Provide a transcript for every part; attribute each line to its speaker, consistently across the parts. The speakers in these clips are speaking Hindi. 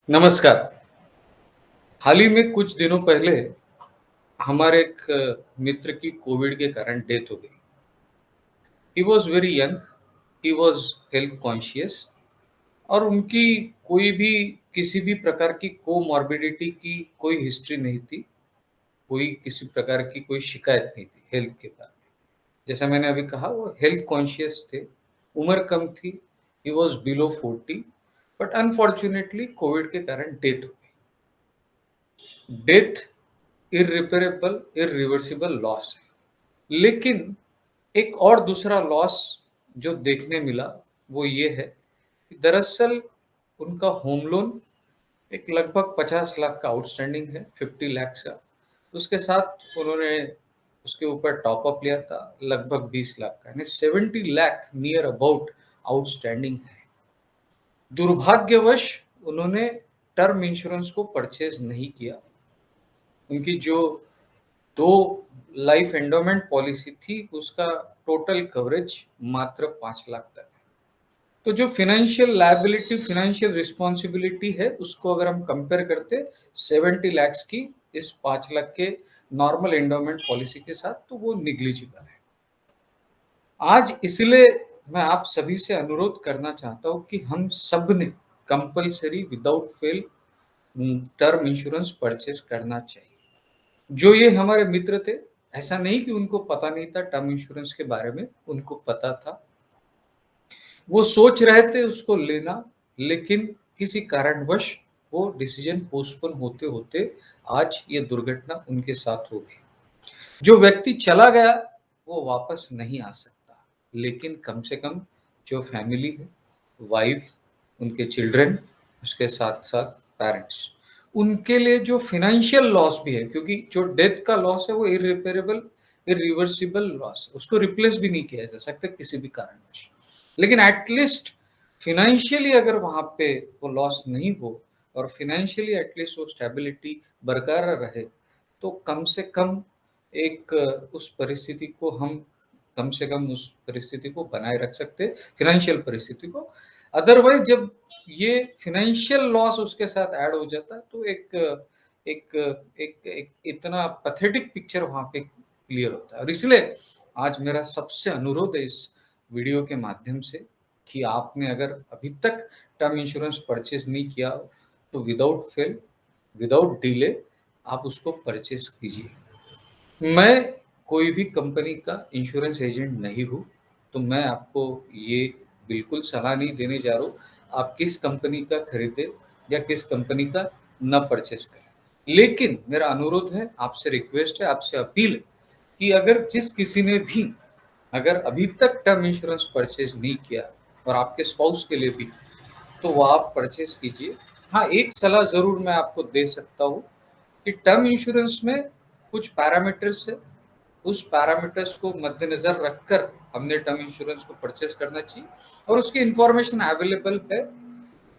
Speaker 1: नमस्कार। हाल ही में कुछ दिनों पहले हमारे एक मित्र की कोविड के कारण डेथ हो गई। He was very young, he was health conscious और उनकी कोई भी किसी भी प्रकार की कोमॉर्बिडिटी की कोई हिस्ट्री नहीं थी, कोई किसी प्रकार की कोई शिकायत नहीं थी हेल्थ के बारे में। जैसा मैंने अभी कहा वो हेल्थ कॉन्शियस थे, उम्र कम थी, he was below 40 but unfortunately Covid के कारण डेथ हो गई। डेथ इर्रिपेरेबल, इरिवर्सिबल लॉस है। लेकिन एक और दूसरा लॉस जो देखने मिला, वो ये है कि दरअसल उनका होम लोन एक लगभग 50 लाख का आउटस्टैंडिंग है, 50 लैक्स का। उसके साथ उन्होंने उसके ऊपर टॉप अप लिया था लगभग 20 लाख का, यानी 70 लाख नियर अबाउट आउटस्टैंडिंग है। दुर्भाग्यवश उन्होंने टर्म इंश्योरेंस को परचेज़ नहीं किया। उनकी जो 2 लाइफ एंडोमेंट पॉलिसी थी, उसका टोटल कवरेज मात्र 5 लाख तक है। तो जो फाइनेंशियल लायबिलिटी, फाइनेंशियल रिस्पॉन्सिबिलिटी है, उसको अगर हम कंपेयर करते 70 लैक्स की इस 5 लाख के नॉर्मल एंडोमेंट पॉलिसी के साथ, तो वो नेग्लिजिबल है। आज इसलिए मैं आप सभी से अनुरोध करना चाहता हूँ कि हम सब ने compulsory without fail term insurance purchase करना चाहिए। जो ये हमारे मित्र थे, ऐसा नहीं कि उनको पता नहीं था टर्म इंश्योरेंस के बारे में, उनको पता था। वो सोच रहे थे उसको लेना, लेकिन किसी कारणवश वो डिसीजन पोस्टपोन होते-होते आज ये दुर्घटना उनके साथ हो गई। जो व्यक्ति चला गया, वो वापस नहीं आ सकता, लेकिन कम से कम जो फैमिली है, वाइफ, उनके चिल्ड्रन, उसके साथ-साथ पेरेंट्स, उनके लिए जो फाइनेंशियल लॉस भी है, क्योंकि जो डेथ का लॉस है वो इर्रिपेरेबल, इरिवर्सिबल लॉस है, उसको रिप्लेस भी नहीं किया जा सकता किसी भी कारणवश। लेकिन एट लीस्ट फाइनेंशियली अगर वहाँ पे वो लॉस नहीं हो और फाइनेंशियली एट लीस्ट वो स्टेबिलिटी बरकरार रहे, तो कम से कम एक उस परिस्थिति को हम कम से कम उस परिस्थिति को बनाए रख सकते, फाइनेंशियल परिस्थिति को। अदरवाइज़ जब ये फाइनेंशियल लॉस उसके साथ ऐड हो जाता है, तो एक एक एक एक इतना पैथेटिक पिक्चर वहाँ पे क्लियर होता है और इसलिए आज मेरा सबसे अनुरोध है इस वीडियो के माध्यम से कि आपने अगर अभी तक टर्म इंश्योरेंस परचेज़ नहीं किया हो, तो विदाउट फेल, विदाउट डिले आप उसको परचेज़ कीजिए। मैं कोई भी कंपनी का इंश्योरेंस एजेंट नहीं हूँ, तो मैं आपको ये बिल्कुल सलाह नहीं देने जा रहा हूँ, आप किस कंपनी का खरीदें या किस कंपनी का ना परचेज़ करें। लेकिन मेरा अनुरोध है, आपसे रिक्वेस्ट है, आपसे अपील है कि अगर जिस किसी ने भी अगर अभी तक टर्म इंश्योरेंस परचेज़ नहीं किया और आपके स्पाउस के लिए भी, तो वो आप परचेज़ कीजिए। हाँ, एक सलाह ज़रूर मैं आपको दे सकता हूँ कि टर्म इंश्योरेंस में कुछ पैरामीटर्स है, उस पैरामीटर्स को मद्देनज़र रखकर हमने टर्म इंश्योरेंस को परचेज़ करना चाहिए और उसकी इन्फॉर्मेशन अवेलेबल है।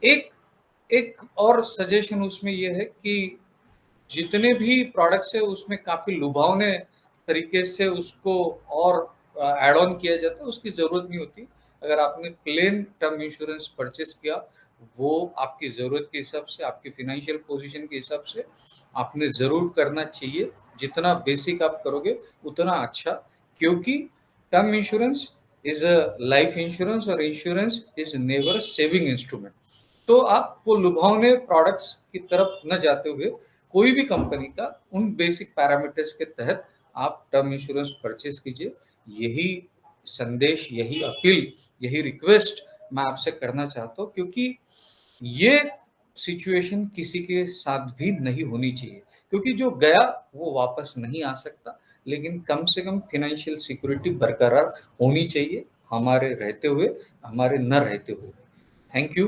Speaker 1: एक एक और सजेशन उसमें ये है कि जितने भी प्रोडक्ट्स हैं उसमें काफ़ी लुभावने तरीके से उसको और ऐड ऑन किया जाता है, उसकी ज़रूरत नहीं होती। अगर आपने प्लेन टर्म इंश्योरेंस परचेज़ किया, वो आपकी ज़रूरत के हिसाब से, आपकी फ़ाइनेंशियल पोज़ीशन के हिसाब से आपने ज़रूर करना चाहिए। जितना बेसिक आप करोगे उतना अच्छा, क्योंकि term insurance is a life insurance और insurance is never a saving instrument. तो आप वो लुभावने प्रोडक्ट्स की तरफ न जाते हुए कोई भी कंपनी का उन बेसिक पैरामीटर्स के तहत आप टर्म इंश्योरेंस परचेज़ कीजिए। यही संदेश, यही अपील, यही रिक्वेस्ट मैं आपसे करना चाहता हूँ, क्योंकि ये सिचुएशन किसी के साथ भी नहीं होनी चाहिए, क्योंकि जो गया वो वापस नहीं आ सकता, लेकिन कम से कम फाइनेंशियल सिक्योरिटी बरकरार होनी चाहिए, हमारे रहते हुए, हमारे न रहते हुए। Thank you.